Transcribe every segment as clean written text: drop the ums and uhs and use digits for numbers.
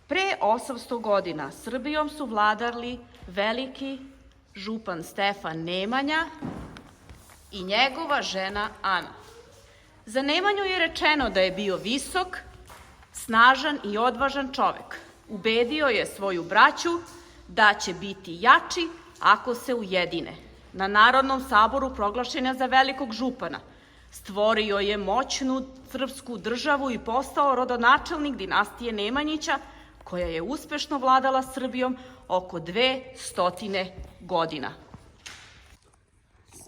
Pre 800 godina Srbijom su vladali veliki župan Stefan Nemanja i njegova žena Ana. Za Nemanju je rečeno da je bio visok, snažan i odvažan čovek. Ubedio je svoju braću da će biti jači ako se ujedine. Na Narodnom saboru proglašen je za velikog župana. Stvorio je moćnu srpsku državu i postao rodonačelnik dinastije Nemanjića, koja je uspešno vladala Srbijom oko 200 godina.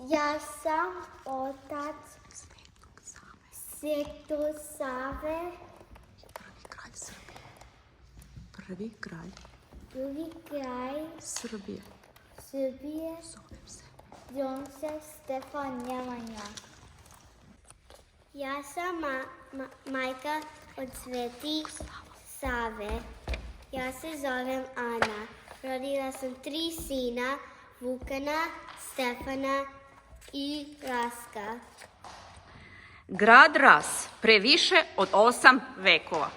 Ja sam otac Svetog Save. Prvi kralj Srbije. Prvi kralj Drugi kralj Srbije. Zovem se Stefan Nemanja. Ja sam majka od Svetog Save. Ja se zovem Ana. Rodila sam 3 sina, Vukana, Stefana i Raska. Grad Ras pre više od 8 vekova.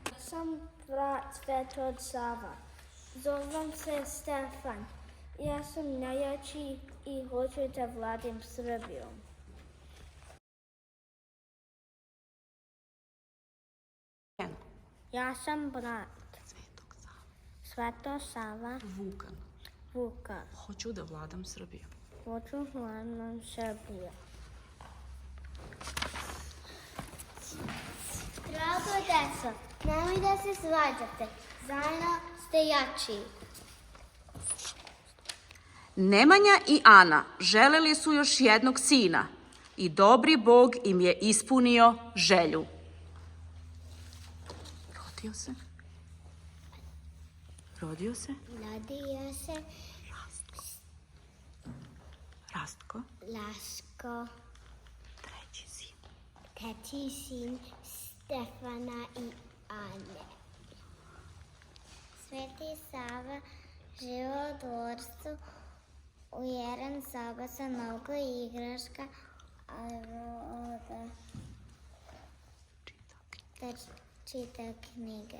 Ja sam brat Svetog Sava. Zovem se Stefan. Ja sam najjači i hoću da vladim Srbijom. Ja sam brat Svetog Sava. Vukan. Hoću da vladam Srbijom. Hoću vladam Srbijom. Drago deco, nemoj da se svađate. Zajedno ste jači. Nemanja i Ana želeli su još jednog sina i dobri Bog im je ispunio želju. Rodio se? Rodio se Rastko. Lasko. Treći sin Stefana i Ane. Sveti Sava živeo u dvorcu u jedan soba sa mnogo igraška, a Roda da čita knjige.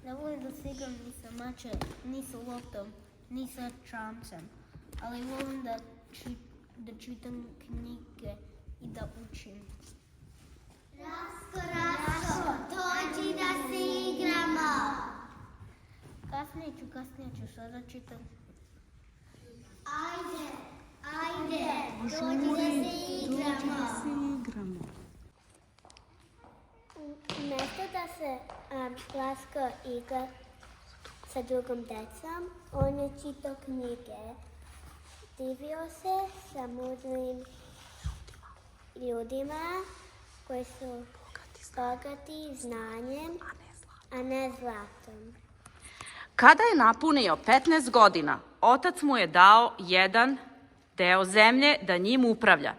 Ne volim da se igram ni sa mačem, ni sa loptom, ni sa čamcem, ali volim da čitam knjige i da učim. Rasko, dođi da se igramo. Kasnije ću, sada čitam. Ajde, dođi da se igramo. Umesto da se Rasko igra sa drugom decom, on je čitao knjige. Divio se sa mudrim ljudima koji su bogati znanjem, a ne zlatom. Kada je napunio 15 godina, otac mu je dao jedan deo zemlje da njim upravlja.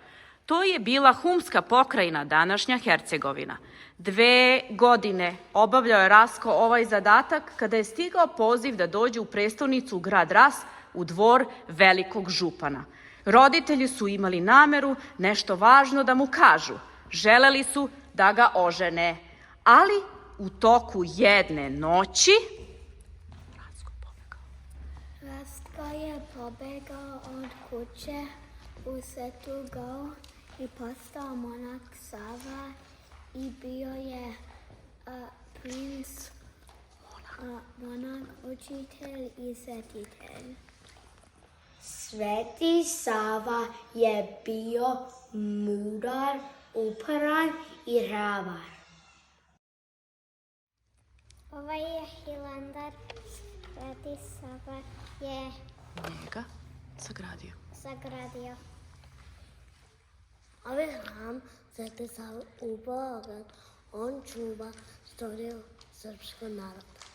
To je bila humska pokrajina, današnja Hercegovina. 2 godine obavljao je Rasko ovaj zadatak kada je stigao poziv da dođe u prestonicu u grad Ras, u dvor velikog župana. Roditelji su imali nameru nešto važno da mu kažu. Želeli su da ga ožene, ali u toku jedne noći Rasko je pobegao od kuće u Svetu Gor i postao monak Sava i bio je princ, monak, učitelj i svetitelj. Sveti Sava je bio mudar, uporan i hrabar. Ovaj je Hilandar, Sveti Sava je njega sagradio. Ovaj hram Sveti Sava u Beograd, on čuva istoriju srpskog naroda.